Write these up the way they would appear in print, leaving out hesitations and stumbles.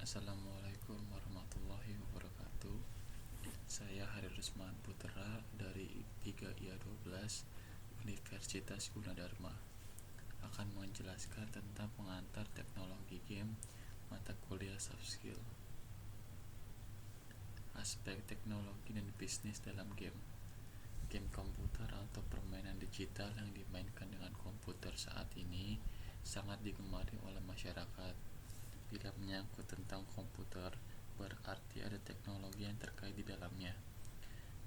Assalamualaikum warahmatullahi wabarakatuh. Saya Hari Rusman Putra dari 3IA12 Universitas Gunadarma akan menjelaskan tentang pengantar teknologi game mata kuliah soft skill. Aspek teknologi dan bisnis dalam game. Game komputer atau permainan digital yang dimainkan dengan komputer saat ini sangat digemari oleh masyarakat. Bila menyangkut tentang komputer, berarti ada teknologi yang terkait di dalamnya.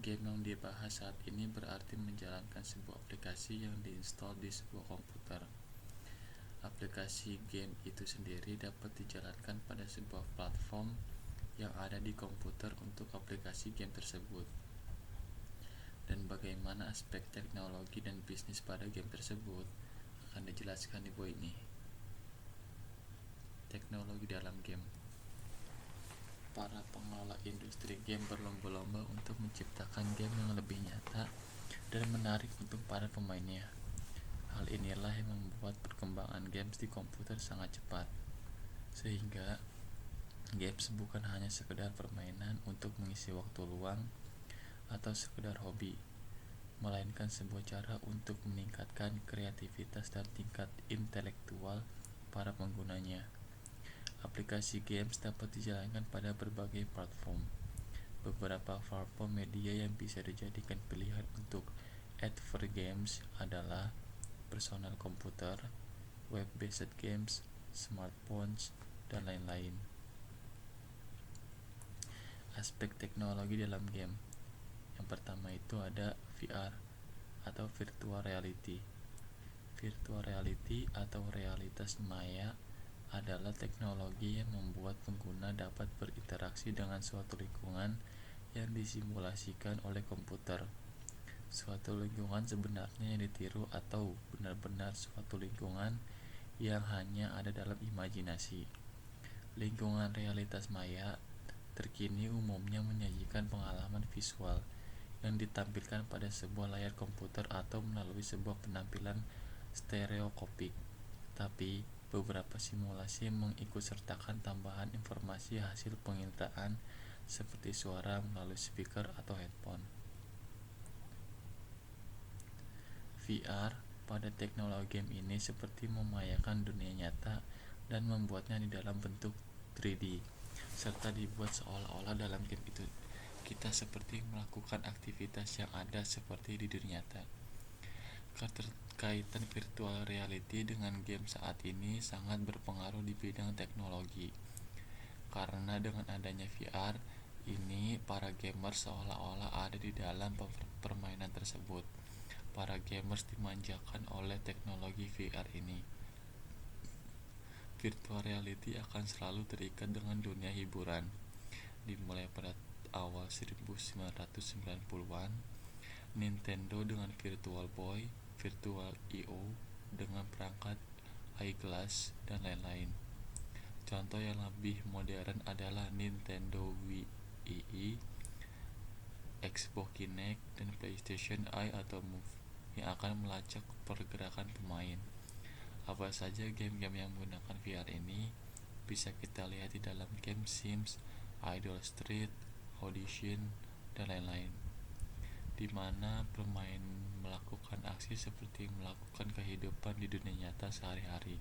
Game yang dibahas saat ini berarti menjalankan sebuah aplikasi yang diinstal di sebuah komputer. Aplikasi game itu sendiri dapat dijalankan pada sebuah platform yang ada di komputer untuk aplikasi game tersebut. Dan bagaimana aspek teknologi dan bisnis pada game tersebut akan dijelaskan di buku ini. Teknologi dalam game. Para pengelola industri game berlomba-lomba untuk menciptakan game yang lebih nyata dan menarik untuk para pemainnya. Hal inilah yang membuat perkembangan games di komputer sangat cepat, sehingga games bukan hanya sekedar permainan untuk mengisi waktu luang atau sekedar hobi, melainkan sebuah cara untuk meningkatkan kreativitas dan tingkat intelektual para penggunanya. Aplikasi games dapat dijalankan pada berbagai platform. Beberapa platform media yang bisa dijadikan pilihan untuk advert games adalah personal komputer, web-based games, smartphones, dan lain-lain. Aspek teknologi dalam game. Yang pertama itu ada VR atau virtual reality. Virtual reality atau realitas maya adalah teknologi yang membuat pengguna dapat berinteraksi dengan suatu lingkungan yang disimulasikan oleh komputer. Suatu lingkungan sebenarnya yang ditiru atau benar-benar suatu lingkungan yang hanya ada dalam imajinasi. Lingkungan realitas maya terkini umumnya menyajikan pengalaman visual yang ditampilkan pada sebuah layar komputer atau melalui sebuah penampilan stereoskopik. Tapi beberapa simulasi mengikutsertakan tambahan informasi hasil penginderaan seperti suara melalui speaker atau headphone. VR pada teknologi game ini seperti memayakan dunia nyata dan membuatnya di dalam bentuk 3D, serta dibuat seolah-olah dalam game itu kita seperti melakukan aktivitas yang ada seperti di dunia nyata. Keterkaitan virtual reality dengan game saat ini sangat berpengaruh di bidang teknologi, karena dengan adanya VR ini para gamers seolah-olah ada di dalam permainan tersebut. Para gamers dimanjakan oleh teknologi VR ini. Virtual reality akan selalu terikat dengan dunia hiburan. Dimulai pada awal 1990-an, Nintendo dengan Virtual Boy, Virtual EO dengan perangkat iGlass, dan lain-lain. Contoh yang lebih modern adalah Nintendo Wii, Xbox Kinect, dan PlayStation Eye atau Move yang akan melacak pergerakan pemain. Apa saja game-game yang menggunakan VR ini bisa kita lihat di dalam game Sims, Idle Street, Audition, dan lain-lain, di mana pemain melakukan aksi seperti melakukan kehidupan di dunia nyata sehari-hari,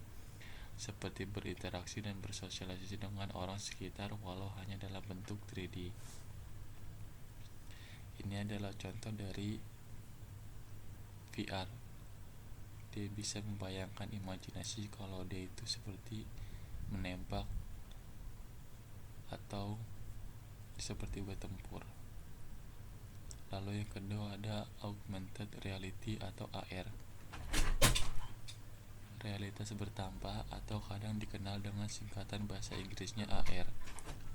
seperti berinteraksi dan bersosialisasi dengan orang sekitar walau hanya dalam bentuk 3D. Ini adalah contoh dari VR. Dia bisa membayangkan imajinasi kalau dia itu seperti menembak atau seperti bertempur. Lalu yang kedua ada augmented reality atau AR. Realitas bertambah atau kadang dikenal dengan singkatan bahasa Inggrisnya AR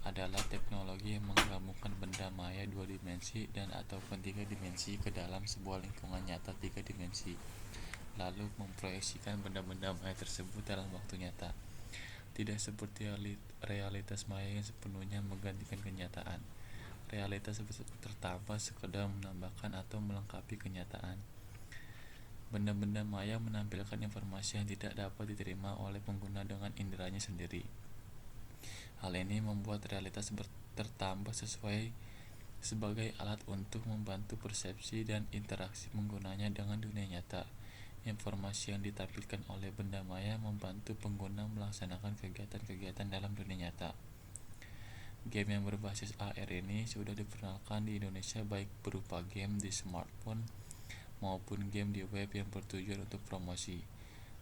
adalah teknologi yang menggabungkan benda maya 2 dimensi dan ataupun 3 dimensi ke dalam sebuah lingkungan nyata 3 dimensi, lalu memproyeksikan benda-benda maya tersebut dalam waktu nyata. Tidak seperti realitas maya yang sepenuhnya menggantikan kenyataan. Realitas tertambah sekedar menambahkan atau melengkapi kenyataan. Benda-benda maya menampilkan informasi yang tidak dapat diterima oleh pengguna dengan inderanya sendiri. Hal ini membuat realitas tertambah sebagai alat untuk membantu persepsi dan interaksi penggunanya dengan dunia nyata. Informasi yang ditampilkan oleh benda maya membantu pengguna melaksanakan kegiatan-kegiatan dalam dunia nyata. Game yang berbasis AR ini sudah diperkenalkan di Indonesia baik berupa game di smartphone maupun game di web yang bertujuan untuk promosi.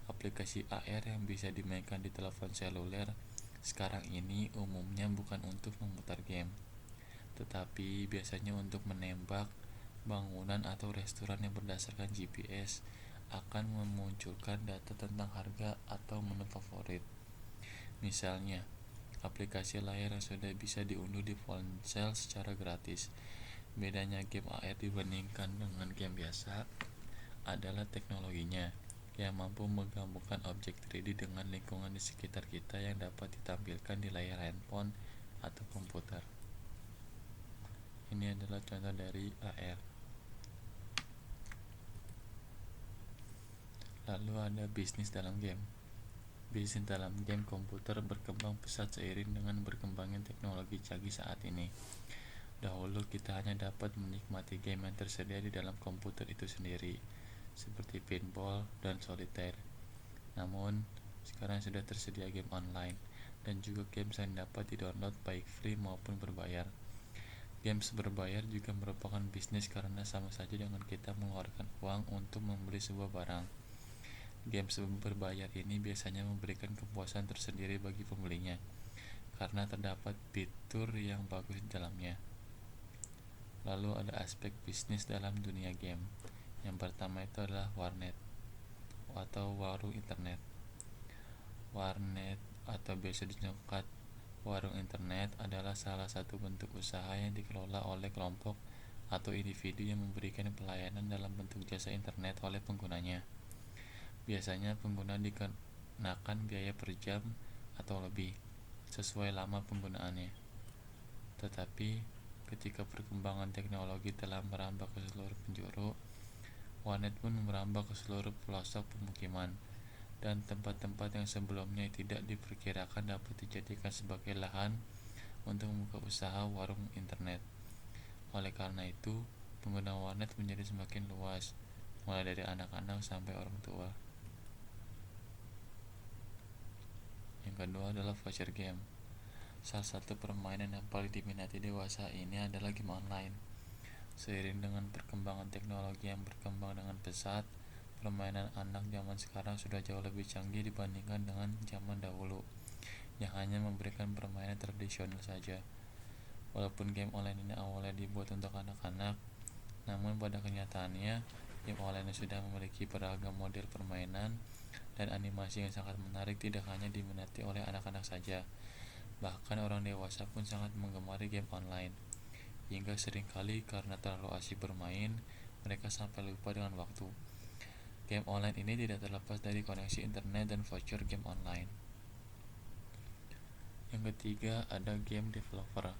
Aplikasi AR yang bisa dimainkan di telepon seluler sekarang ini umumnya bukan untuk memutar game, tetapi biasanya untuk menembak bangunan atau restoran yang berdasarkan GPS akan memunculkan data tentang harga atau menu favorit. Misalnya, aplikasi layar yang sudah bisa diunduh di ponsel secara gratis. Bedanya game AR dibandingkan dengan game biasa adalah teknologinya yang mampu menggabungkan objek 3D dengan lingkungan di sekitar kita yang dapat ditampilkan di layar handphone atau komputer. Ini adalah contoh dari AR. Lalu ada bisnis dalam game. Bisnis dalam game komputer berkembang pesat seiring dengan berkembangnya teknologi canggih saat ini. Dahulu kita hanya dapat menikmati game yang tersedia di dalam komputer itu sendiri, seperti pinball dan solitaire. Namun, sekarang sudah tersedia game online, dan juga games yang dapat di-download baik free maupun berbayar. Games berbayar juga merupakan bisnis karena sama saja dengan kita mengeluarkan uang untuk membeli sebuah barang. Games berbayar ini biasanya memberikan kepuasan tersendiri bagi pembelinya, karena terdapat fitur yang bagus di dalamnya. Lalu ada aspek bisnis dalam dunia game. Yang pertama itu adalah warnet atau warung internet. Warnet atau biasa disingkat warung internet adalah salah satu bentuk usaha yang dikelola oleh kelompok atau individu yang memberikan pelayanan dalam bentuk jasa internet oleh penggunanya. Biasanya pengguna dikenakan biaya per jam atau lebih, sesuai lama penggunaannya. Tetapi, ketika perkembangan teknologi telah merambah ke seluruh penjuru, warnet pun merambah ke seluruh pelosok pemukiman, dan tempat-tempat yang sebelumnya tidak diperkirakan dapat dijadikan sebagai lahan untuk membuka usaha warung internet. Oleh karena itu, pengguna warnet menjadi semakin luas, mulai dari anak-anak sampai orang tua. Yang kedua adalah voucher game. Salah satu permainan yang paling diminati dewasa ini adalah game online. Seiring dengan perkembangan teknologi yang berkembang dengan pesat, permainan anak zaman sekarang sudah jauh lebih canggih dibandingkan dengan zaman dahulu, yang hanya memberikan permainan tradisional saja. Walaupun game online ini awalnya dibuat untuk anak-anak, namun pada kenyataannya, game online sudah memiliki beragam model permainan dan animasi yang sangat menarik, tidak hanya diminati oleh anak-anak saja. Bahkan orang dewasa pun sangat menggemari game online, hingga seringkali karena terlalu asyik bermain, mereka sampai lupa dengan waktu. Game online ini tidak terlepas dari koneksi internet dan voucher game online. Yang ketiga ada game developer.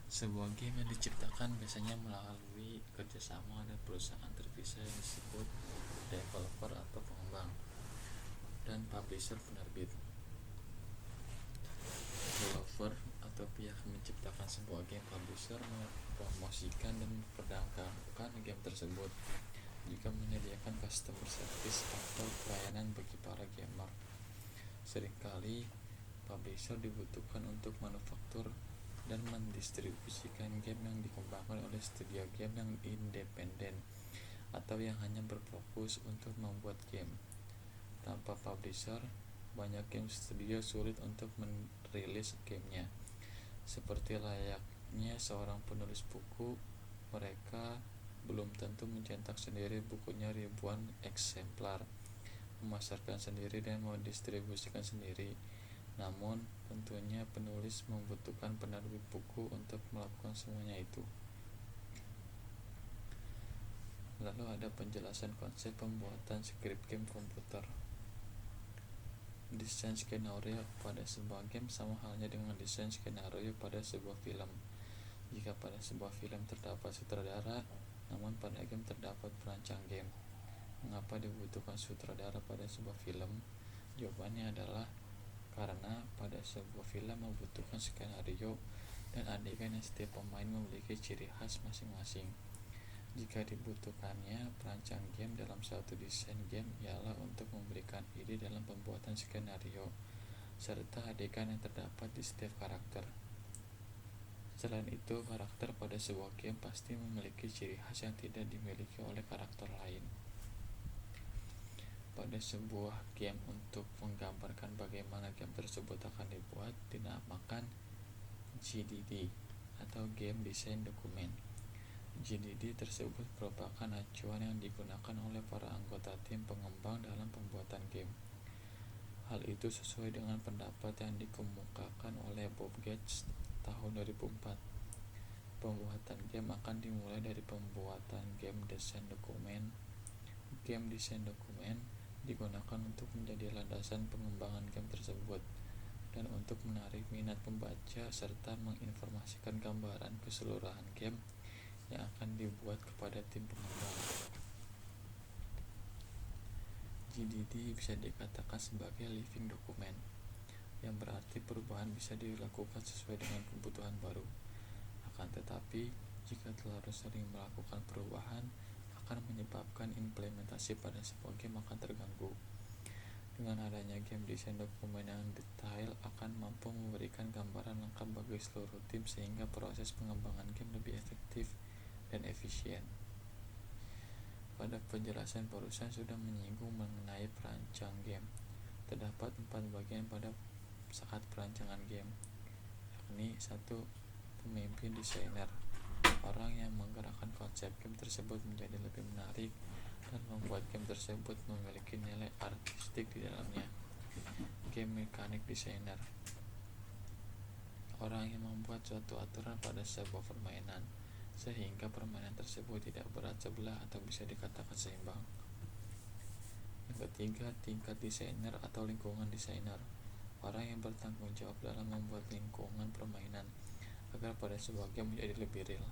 Sebuah game yang diciptakan biasanya melalui kerjasama dengan perusahaan terpisah yang disebut developer atau pengembang, dan publisher penerbit. Developer atau pihak menciptakan sebuah game, publisher mempromosikan dan memperdagangkan game tersebut, juga menyediakan customer service atau pelayanan bagi para gamer. Seringkali publisher dibutuhkan untuk manufaktur dan mendistribusikan game yang dikembangkan oleh studio game yang independen atau yang hanya berfokus untuk membuat game. Tanpa publisher, banyak game studio sulit untuk merilis gamenya. Seperti layaknya seorang penulis buku, mereka belum tentu mencetak sendiri bukunya ribuan eksemplar, memasarkan sendiri dan mendistribusikan sendiri. Namun, tentunya penulis membutuhkan penerbit buku untuk melakukan semuanya itu. Lalu ada penjelasan konsep pembuatan skrip game komputer. Desain skenario pada sebuah game sama halnya dengan desain skenario pada sebuah film. Jika pada sebuah film terdapat sutradara, namun pada game terdapat perancang game. Mengapa dibutuhkan sutradara pada sebuah film? Jawabannya adalah karena pada sebuah film membutuhkan skenario dan adegan yang setiap pemain memiliki ciri khas masing-masing. Jika dibutuhkannya, perancang game dalam suatu desain game ialah untuk memberikan ide dalam pembuatan skenario serta adegan yang terdapat di setiap karakter. Selain itu, karakter pada sebuah game pasti memiliki ciri khas yang tidak dimiliki oleh karakter lain. Pada sebuah game, untuk menggambarkan bagaimana game tersebut akan dibuat, dinamakan GDD atau Game Design Document. GDD tersebut merupakan acuan yang digunakan oleh para anggota tim pengembang dalam pembuatan game. Hal itu sesuai dengan pendapat yang dikemukakan oleh Bob Gates tahun 2004. Pembuatan game akan dimulai dari pembuatan Game Design Document. Game Design Document digunakan untuk menjadi landasan pengembangan game tersebut dan untuk menarik minat pembaca serta menginformasikan gambaran keseluruhan game yang akan dibuat kepada tim pengembang. GDD bisa dikatakan sebagai living document, yang berarti perubahan bisa dilakukan sesuai dengan kebutuhan baru. Akan tetapi, jika terlalu sering melakukan perubahan, akan menyebabkan implementasi pada sebuah game akan terganggu. Dengan adanya game design dokumen yang detail akan mampu memberikan gambaran lengkap bagi seluruh tim sehingga proses pengembangan game lebih efektif dan efisien. Pada penjelasan barusan sudah menyinggung mengenai perancang game. Terdapat 4 bagian pada saat perancangan game, yakni 1. Pemimpin desainer, orang yang menggerakkan konsep game tersebut menjadi lebih menarik dan membuat game tersebut memiliki nilai artistik di dalamnya. Game mechanic designer, orang yang membuat suatu aturan pada sebuah permainan sehingga permainan tersebut tidak berat sebelah atau bisa dikatakan seimbang. Yang ketiga, tingkat desainer atau lingkungan desainer, orang yang bertanggung jawab dalam membuat lingkungan permainan agar pada sebuah game menjadi lebih real.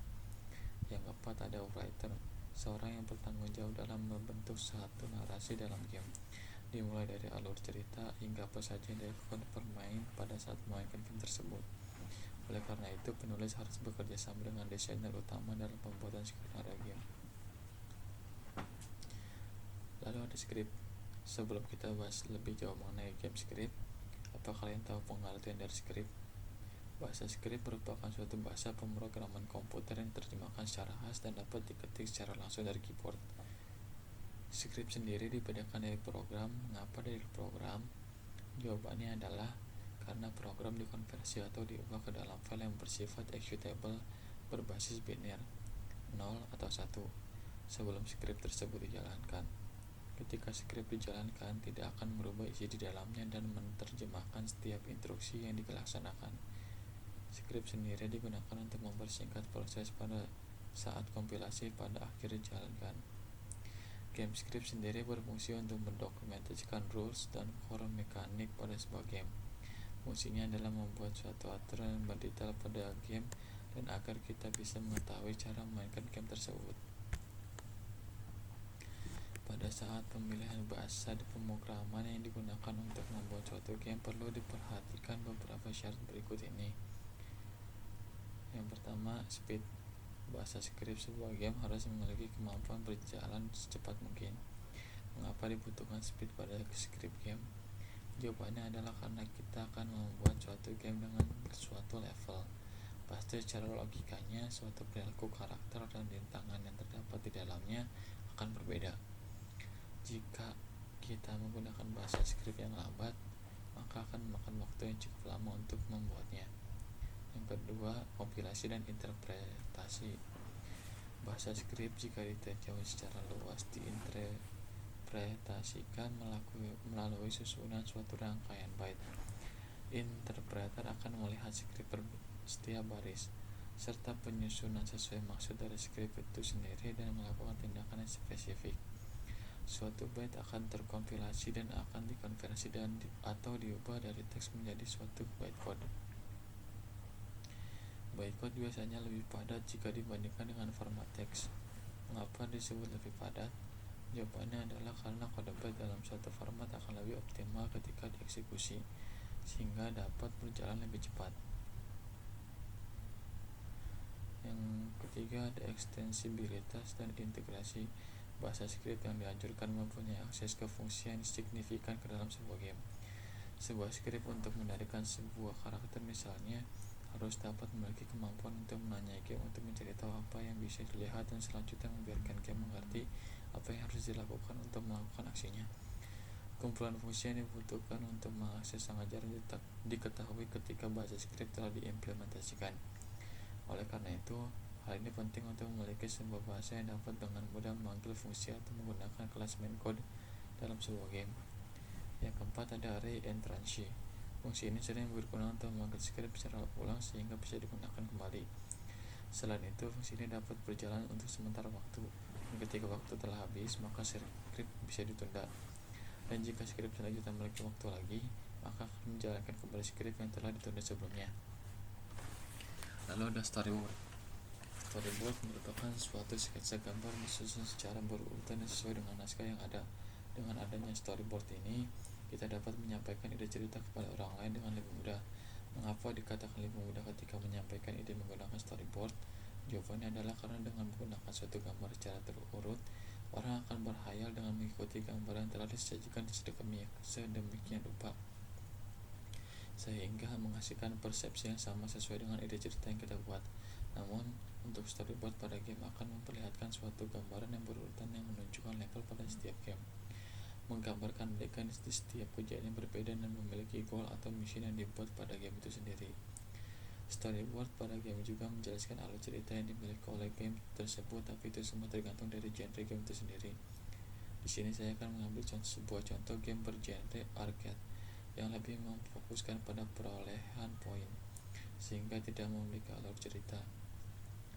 Yang keempat, ada writer, seorang yang bertanggung jawab dalam membentuk satu narasi dalam game, dimulai dari alur cerita hingga apa saja yang dilakukan pemain pada saat memainkan game tersebut. Oleh karena itu, penulis harus bekerja sama dengan desainer utama dalam pembuatan skenario game. Lalu ada skrip. Sebelum kita bahas lebih jauh mengenai game skrip, apa kalian tahu pengertian dari skrip? Bahasa skrip merupakan suatu bahasa pemrograman komputer yang diterjemahkan secara khas dan dapat diketik secara langsung dari keyboard. Skrip sendiri dibedakan dari program. Mengapa dari program? Jawabannya adalah karena program dikonversi atau diubah ke dalam file yang bersifat executable berbasis biner 0 atau 1 sebelum skrip tersebut dijalankan. Ketika skrip dijalankan, tidak akan merubah isi di dalamnya dan menerjemahkan setiap instruksi yang dilaksanakan. Skrip sendiri digunakan untuk mempersingkat proses pada saat kompilasi pada akhir dijalankan. Game script sendiri berfungsi untuk mendokumentasikan rules dan core mekanik pada sebuah game. Fungsinya adalah membuat suatu aturan yang mendetail pada game dan agar kita bisa mengetahui cara memainkan game tersebut. Pada saat pemilihan bahasa di pemrograman yang digunakan untuk membuat suatu game, perlu diperhatikan beberapa syarat berikut ini. Yang pertama, speed. Bahasa skrip sebuah game harus memiliki kemampuan berjalan secepat mungkin. Mengapa dibutuhkan speed pada skrip game? Jawabannya adalah karena kita akan membuat suatu game dengan suatu level. Pasti secara logikanya suatu perilaku karakter dan rintangan yang terdapat di dalamnya akan berbeda. Jika kita menggunakan bahasa skrip yang lambat, maka akan memakan waktu yang cukup lama untuk membuatnya. Yang kedua, kompilasi dan interpretasi. Bahasa skrip jika ditinjau secara luas diinterpretasikan melalui susunan suatu rangkaian byte. Interpreter akan melihat skrip setiap baris serta penyusunan sesuai maksud dari skrip itu sendiri dan melakukan tindakan yang spesifik. Suatu byte akan terkompilasi dan akan dikonversi atau diubah dari teks menjadi suatu bytecode. Bytecode biasanya lebih padat jika dibandingkan dengan format teks. Mengapa disebut lebih padat? Jawabannya adalah karena kode byte dalam suatu format akan lebih optimal ketika dieksekusi, sehingga dapat berjalan lebih cepat. Yang ketiga ada ekstensibilitas dan integrasi. Bahasa script yang dianjurkan mempunyai akses ke fungsi yang signifikan ke dalam sebuah game. Sebuah script untuk menarikan sebuah karakter misalnya harus dapat memiliki kemampuan untuk menanyai game untuk mencari tahu apa yang bisa dilihat dan selanjutnya membiarkan game mengerti apa yang harus dilakukan untuk melakukan aksinya. Kumpulan fungsi yang dibutuhkan untuk mengakses sangat jarang diketahui ketika bahasa script telah diimplementasikan. Oleh karena itu, hal ini penting untuk memiliki sebuah bahasa yang dapat dengan mudah memanggil fungsi atau menggunakan kelas main code dalam sebuah game. Yang keempat ada array and tranche. Fungsi ini sering berguna untuk memanggil script secara ulang sehingga bisa digunakan kembali. Selain itu, fungsi ini dapat berjalan untuk sementara waktu, dan ketika waktu telah habis, maka script bisa ditunda. Dan jika script selanjutnya memiliki waktu lagi, maka akan menjalankan kembali script yang telah ditunda sebelumnya. Lalu ada storyboard. Storyboard merupakan suatu sketsa gambar disusun secara berurutan dan sesuai dengan naskah yang ada. Dengan adanya storyboard ini, kita dapat menyampaikan ide cerita kepada orang lain dengan lebih mudah. Mengapa dikatakan lebih mudah ketika menyampaikan ide menggunakan storyboard? Jawabannya adalah karena dengan menggunakan suatu gambar secara terurut, orang akan berhayal dengan mengikuti gambar yang telah disajikan sedemikian rupa, sehingga menghasilkan persepsi yang sama sesuai dengan ide cerita yang kita buat. Namun, untuk storyboard pada game akan memperlihatkan suatu gambaran yang berurutan yang menunjukkan level pada setiap game, menggambarkan adegan di setiap kejadian berbeda dan memiliki goal atau misi yang dibuat pada game itu sendiri. Storyboard pada game juga menjelaskan alur cerita yang dimiliki oleh game tersebut, tapi itu semua tergantung dari genre game itu sendiri. Di sini saya akan mengambil sebuah contoh game bergenre arcade yang lebih memfokuskan pada perolehan poin, sehingga tidak memiliki alur cerita.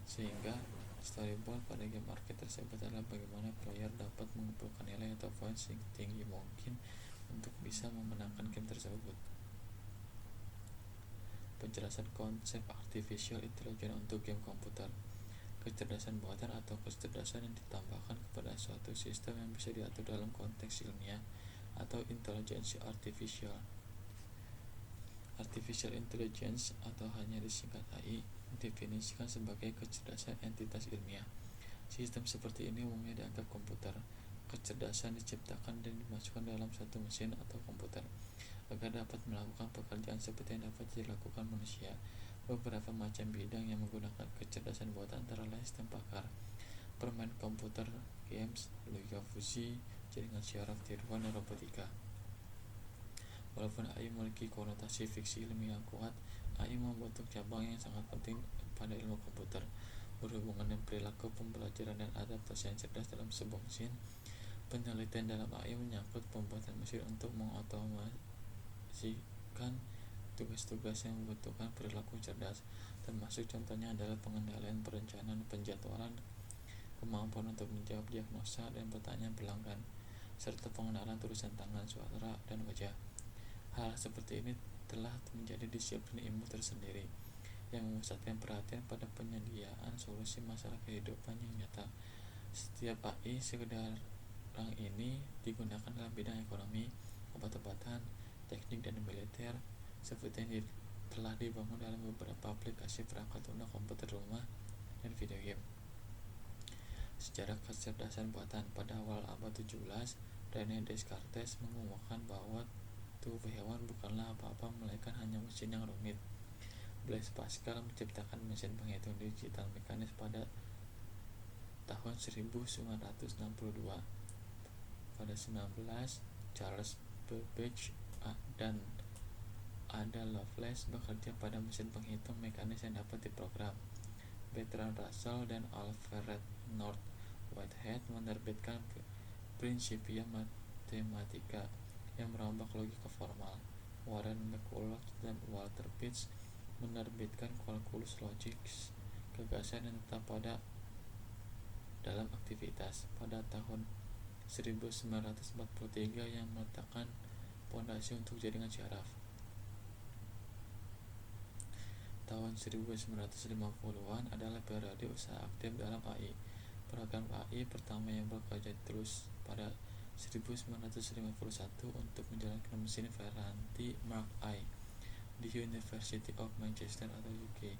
Sehingga storyboard pada game arcade tersebut adalah bagaimana player dapat mengumpulkan nilai atau poin setinggi mungkin untuk bisa memenangkan game tersebut. Penjelasan konsep artificial intelligence untuk game komputer. Kecerdasan buatan atau kecerdasan yang ditambahkan kepada suatu sistem yang bisa diatur dalam konteks ilmiah atau intelijensi artificial. Artificial intelligence atau hanya disingkat AI didefinisikan sebagai kecerdasan entitas ilmiah. Sistem seperti ini umumnya dianggap komputer. Kecerdasan diciptakan dan dimasukkan dalam satu mesin atau komputer agar dapat melakukan pekerjaan seperti yang dapat dilakukan manusia. Beberapa macam bidang yang menggunakan kecerdasan buatan antara lain sistem pakar, permain komputer, games, logika fusi, jaringan syaraf tiruan, dan robotika. Walaupun AI memiliki konotasi fiksi ilmiah yang kuat, AI membentuk cabang yang sangat penting pada ilmu komputer, berhubungan dengan perilaku pembelajaran dan adaptasi yang cerdas dalam sebuah mesin. Penelitian dalam AI menyangkut pembuatan mesin untuk mengotomasikan tugas-tugas yang membutuhkan perilaku cerdas, termasuk contohnya adalah pengendalian perencanaan penjadwalan, kemampuan untuk menjawab diagnosa dan bertanya pelanggan, serta pengenalan tulisan tangan, suara, dan wajah. Hal seperti ini telah menjadi disiplin ilmu tersendiri yang memusatkan perhatian pada penyediaan solusi masalah kehidupan yang nyata. Setiap AI sekarang ini digunakan dalam bidang ekonomi, obat-obatan, teknik, dan militer, seperti yang telah dibangun dalam beberapa aplikasi perangkat lunak komputer rumah dan video game. Sejarah kecerdasan buatan. Pada awal abad 17, René Descartes mengumumkan bahwa tubuh hewan bukanlah apa-apa melainkan hanya mesin yang rumit. Blaise Pascal menciptakan mesin penghitung digital mekanis pada tahun 1962. Pada 19, Charles Babbage dan Ada Lovelace bekerja pada mesin penghitung mekanis yang dapat diprogram. Bertrand Russell dan Alfred North Whitehead menerbitkan Principia Mathematica yang merombak logika formal. Warren McCulloch dan Walter Pitts menerbitkan Calculus Logics, gagasan yang tetap pada dalam aktivitas, pada tahun 1943 yang meletakkan pondasi untuk jaringan syaraf. Tahun 1950-an adalah periode usaha aktif dalam AI. Program AI pertama yang bekerja terus pada 1951 untuk menjalankan mesin Ferranti Mark I di University of Manchester atau UK,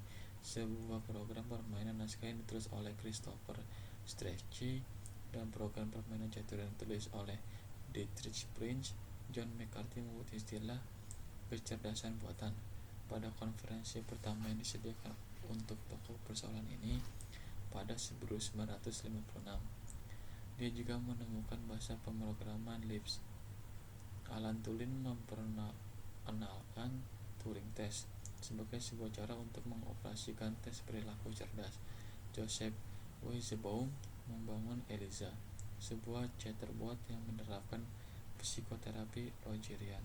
sebuah program permainan naskah yang ditulis oleh Christopher Strachey dan program permainan catur yang ditulis oleh Dietrich Prince. John McCarthy membuat istilah kecerdasan buatan pada konferensi pertama yang disediakan untuk pokok persoalan ini pada 1956. Dia juga menemukan bahasa pemrograman Lisp. Alan Turing memperkenalkan Turing Test sebagai sebuah cara untuk mengoperasikan tes perilaku cerdas. Joseph Weisbaum membangun ELIZA, sebuah chatbot yang menerapkan psikoterapi Rogerian.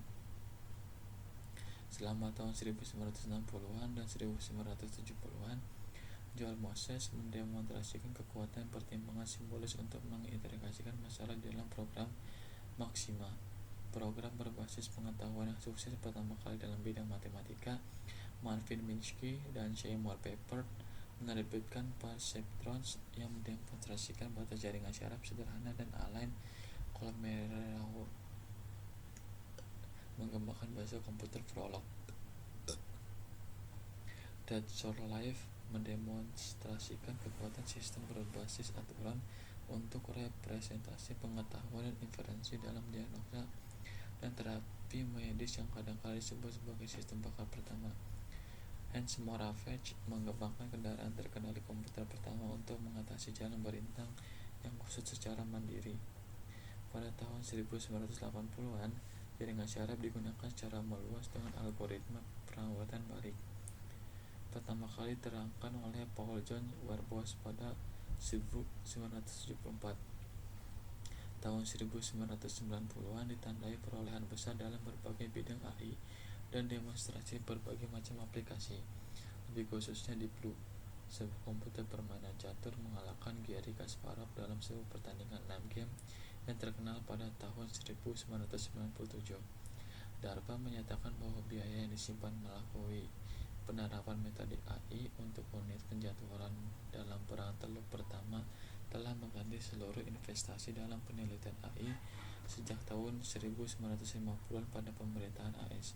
Selama tahun 1960-an dan 1970-an, Joel Moses mendemonstrasikan kekuatan pertimbangan simbolis untuk mengintegrasikan masalah dalam program Maxima, program berbasis pengetahuan yang sukses pertama kali dalam bidang matematika. Marvin Minsky dan Seymour Papert menerbitkan perceptrons yang mendemonstrasikan batas jaringan syaraf sederhana, dan Alain Kolmogorov mengembangkan bahasa komputer Prolog. Dead Life mendemonstrasikan kekuatan sistem berbasis aturan untuk representasi pengetahuan dan inferensi dalam diagnosa dan terapi medis yang kadang-kala disebut sebagai sistem bakar pertama. Hans Moravec mengembangkan kendaraan terkendali komputer pertama untuk mengatasi jalan berintang yang khusus secara mandiri. Pada tahun 1980-an, jaringan syaraf digunakan secara meluas dengan algoritma perawatan balik. Pertama kali diterangkan oleh Paul John Warbush pada 1974. Tahun 1990-an ditandai perolehan besar dalam berbagai bidang AI dan demonstrasi berbagai macam aplikasi, lebih khususnya Deep Blue, sebuah komputer permainan catur mengalahkan Garry Kasparov dalam sebuah pertandingan 6 game yang terkenal pada tahun 1997. DARPA menyatakan bahwa biaya yang disimpan melalui penerapan metode AI untuk unit penjadwalan dalam perang teluk pertama telah mengganti seluruh investasi dalam penelitian AI sejak tahun 1950-an pada pemerintahan AS.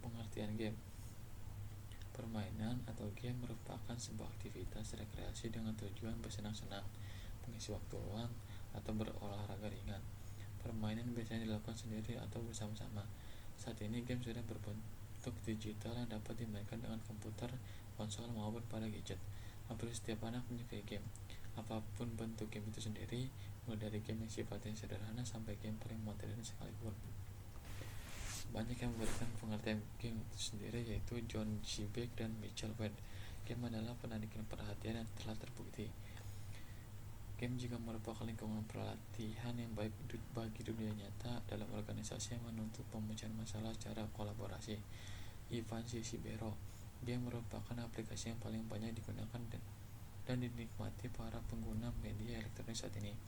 Pengertian game. Permainan atau game merupakan sebuah aktivitas rekreasi dengan tujuan bersenang-senang, mengisi waktu luang, atau berolahraga ringan. Permainan biasanya dilakukan sendiri atau bersama-sama. Saat ini game sudah berbentuk digital yang dapat dimainkan dengan komputer, konsol, maupun pada gadget. Hampir setiap anak menyukai game, apapun bentuk game itu sendiri, mulai dari game yang sifatnya sederhana sampai game paling modern sekalipun. Banyak yang memberikan pengertian game itu sendiri, yaitu John Sebeck dan Mitchell Wade. Game adalah penarikan perhatian yang telah terbukti. Game juga merupakan lingkungan pelatihan yang baik bagi dunia nyata dalam organisasi yang menuntut pemecahan masalah secara kolaborasi. Ivan Sisibero. Game merupakan aplikasi yang paling banyak digunakan dan dinikmati para pengguna media elektronik saat ini.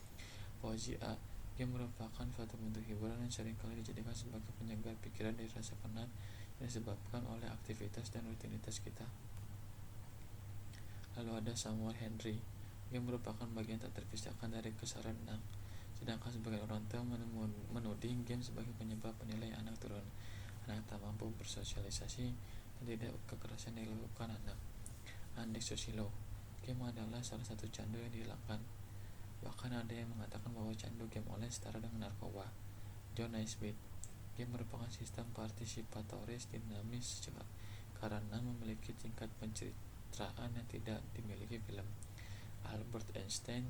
Fauzi A. Game merupakan suatu bentuk hiburan yang seringkali dijadikan sebagai penyegar pikiran dari rasa penat yang disebabkan oleh aktivitas dan rutinitas kita. Lalu ada Samuel Henry. Game merupakan bagian tak terpisahkan dari kesaran anak, sedangkan sebagian orang tua menuding game sebagai penyebab penilai anak turun. Anak tak mampu bersosialisasi dan tidak kekerasan yang dilakukan anak. Andek Susilo. Game adalah salah satu candu yang dihilangkan. Bahkan ada yang mengatakan bahwa candu game online setara dengan narkoba. John Naisbitt. Game merupakan sistem partisipatoris dinamis karena memiliki tingkat pencitraan yang tidak dimiliki film. Albert Einstein.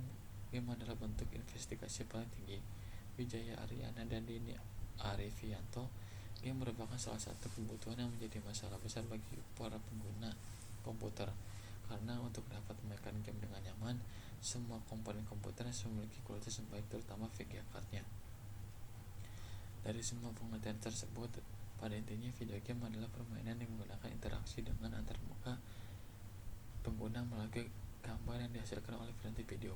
Game adalah bentuk investigasi paling tinggi. Wijaya Aryana dan Dini Arifianto. Game merupakan salah satu kebutuhan yang menjadi masalah besar bagi para pengguna komputer, karena untuk dapat memainkan game dengan nyaman, semua komponen komputer harus memiliki kualitas yang baik, terutama VGA card-nya. Dari semua pengertian tersebut, pada intinya video game adalah permainan yang menggunakan interaksi dengan antarmuka pengguna melalui gambar yang dihasilkan oleh variasi video.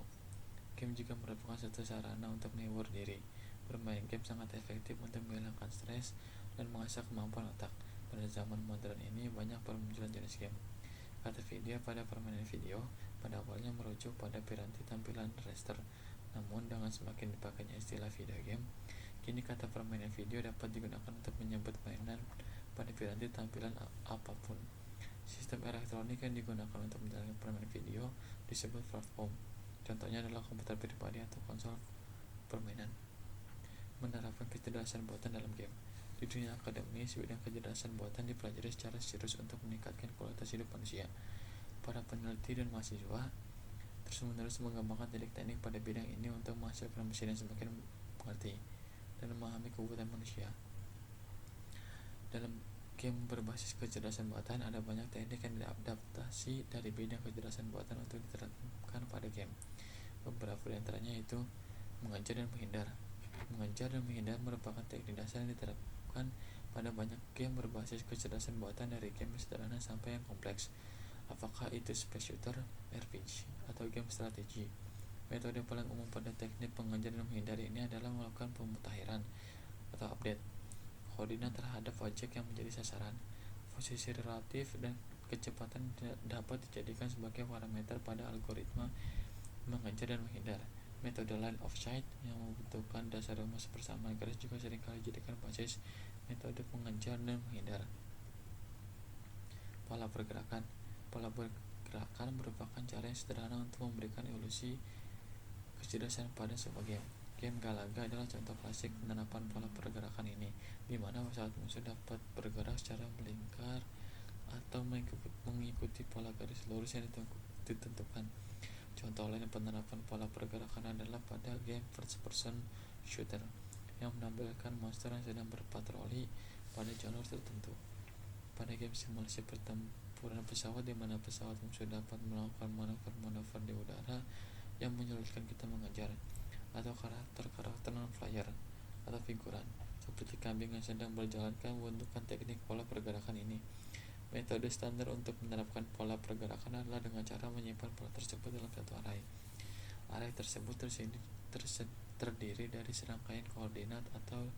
Game juga merupakan satu sarana untuk menghibur diri. Bermain game sangat efektif untuk menghilangkan stres dan mengasah kemampuan otak. Pada zaman modern ini, banyak permunculan jenis game. Kata video pada permainan video pada awalnya merujuk pada piranti tampilan raster, namun dengan semakin dipakainya istilah video game, Kini kata permainan video dapat digunakan untuk menyebut mainan pada piranti tampilan apapun. Sistem elektronik yang digunakan untuk menjalankan permainan video disebut platform. Contohnya adalah komputer pribadi atau konsol permainan. Menerapkan kecerdasan buatan dalam game. Di dunia akademis, bidang kecerdasan buatan dipelajari secara serius untuk meningkatkan kualitas hidup manusia. Para peneliti dan mahasiswa terus-menerus mengembangkan teknik-teknik pada bidang ini untuk menghasilkan mesin yang semakin mengerti dan memahami kebutuhan manusia. Dalam game berbasis kecerdasan buatan, ada banyak teknik yang diadaptasi dari bidang kecerdasan buatan untuk diterapkan pada game. Beberapa di antaranya yaitu mengejar dan menghindar. Mengejar dan menghindar merupakan teknik dasar yang diterapkan pada banyak game berbasis kecerdasan buatan, dari game sederhana sampai yang kompleks. Apakah itu space shooter, RPG, atau game strategi? Metode paling umum pada teknik mengejar dan menghindar ini adalah melakukan pemutakhiran atau update koordinat terhadap objek yang menjadi sasaran. Posisi relatif dan kecepatan dapat dijadikan sebagai parameter pada algoritma mengejar dan menghindar. Metode line of sight yang membutuhkan dasar rumus persamaan garis juga seringkali dijadikan basis metode mengejar dan menghindar. Pola pergerakan. Pola pergerakan merupakan cara yang sederhana untuk memberikan ilusi kecerdasan pada sebuah game. Game Galaga adalah contoh klasik penerapan pola pergerakan ini, di mana pesawat musuh dapat bergerak secara melingkar atau mengikuti pola garis lurus yang ditentukan. Contoh lain penerapan pola pergerakan adalah pada game first person shooter yang menampilkan monster yang sedang berpatroli pada jalur tertentu. Pada game simulasi pertempuran pesawat, di mana pesawat musuh dapat melakukan manuver-manuver di udara yang menyulitkan kita mengejar, atau karakter-karakter non-player atau figuran seperti kambing yang sedang berjalan kan membutuhkan teknik pola pergerakan ini. Metode standar untuk menerapkan pola pergerakan adalah dengan cara menyimpan pola tersebut dalam satu array. Array tersebut terdiri dari serangkaian koordinat atau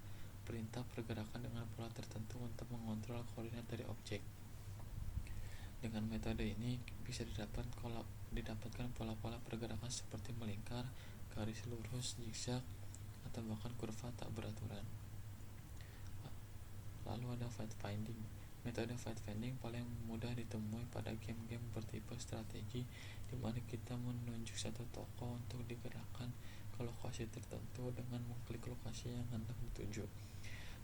perintah pergerakan dengan pola tertentu untuk mengontrol koordinat dari objek. Dengan metode ini bisa didapatkan pola-pola pergerakan seperti melingkar, garis lurus, zigzag, atau bahkan kurva tak beraturan. Lalu ada fact finding. Metode fact finding paling mudah ditemui pada game-game bertipe strategi, di mana kita menunjuk satu tokoh untuk digerakkan ke lokasi tertentu dengan mengklik lokasi yang hendak dituju.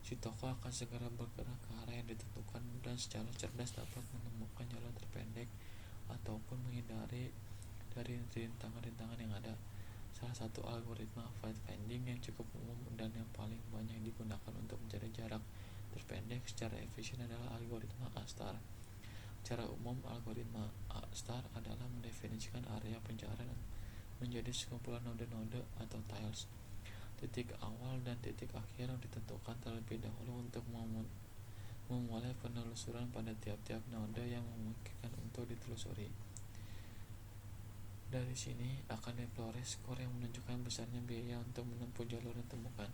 Si tokoh akan segera bergerak ke arah yang ditentukan dan secara cerdas dapat menemukan jalan terpendek ataupun menghindari dari rintangan-rintangan yang ada. Salah satu algoritma fact finding yang cukup umum dan yang paling banyak digunakan untuk mencari jarak terpendek secara efisien adalah algoritma A-star. Secara umum, algoritma A-star adalah mendefinisikan area pencarian menjadi sekumpulan node-node atau tiles. Titik awal dan titik akhir yang ditentukan terlebih dahulu untuk memulai penelusuran pada tiap-tiap node yang memungkinkan untuk ditelusuri. Dari sini akan diperoleh skor yang menunjukkan besarnya biaya untuk menempuh jalur yang ditemukan,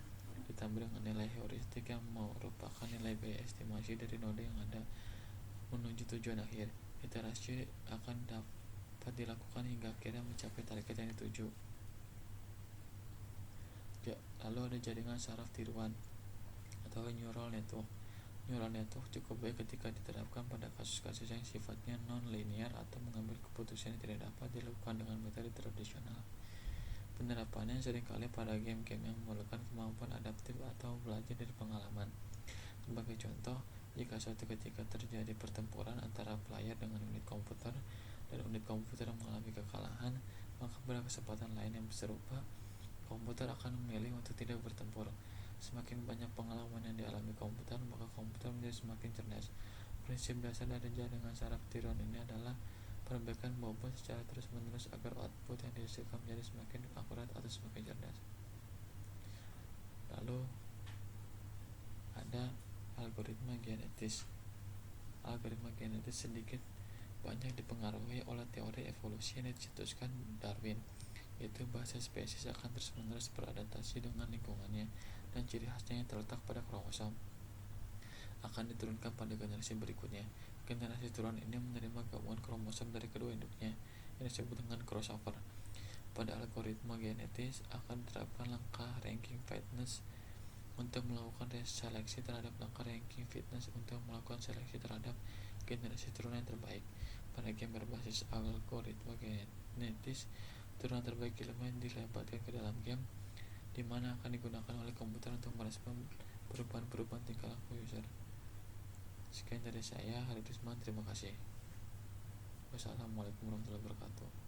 ditambah dengan nilai heuristik yang merupakan nilai biaya estimasi dari node yang ada menuju tujuan akhir. Iterasi akan dapat dilakukan hingga akhirnya mencapai target yang dituju. Lalu ada jaringan saraf tiruan atau neural network. Neural network cukup baik ketika diterapkan pada kasus-kasus yang sifatnya non-linear atau mengambil keputusan yang tidak dapat dilakukan dengan metode tradisional. Penerapannya seringkali pada game-game yang memerlukan kemampuan adaptif atau belajar dari pengalaman. Sebagai contoh, jika suatu ketika terjadi pertempuran antara player dengan unit komputer dan unit komputer yang mengalami kekalahan, maka pada kesempatan lain yang serupa, komputer akan memilih untuk tidak bertempur. Semakin banyak pengalaman yang dialami komputer, maka komputer menjadi semakin cerdas. Prinsip dasar dari jaringan saraf tiruan ini adalah perbaikan bobot secara terus-menerus agar output yang dihasilkan menjadi semakin akurat atau semakin cerdas. Lalu ada algoritma genetis. Algoritma genetis sedikit banyak dipengaruhi oleh teori evolusi yang dicetuskan Darwin, yaitu bahasa spesies akan terus-menerus beradaptasi dengan lingkungannya dan ciri khasnya yang terletak pada kromosom akan diturunkan pada generasi berikutnya. Generasi turun ini menerima gabungan kromosom dari kedua induknya yang disebut dengan crossover. Pada algoritma genetis akan diterapkan langkah ranking fitness untuk melakukan seleksi terhadap langkah ranking fitness untuk melakukan seleksi terhadap generasi turunan yang terbaik. Pada game berbasis algoritma genetis, turunan terbaik elemen dilempatkan ke dalam game, di mana akan digunakan oleh komputer untuk merespon perubahan-perubahan tingkah laku user. Sekian dari saya, Haridusman. Terima kasih. Wassalamualaikum warahmatullahi wabarakatuh.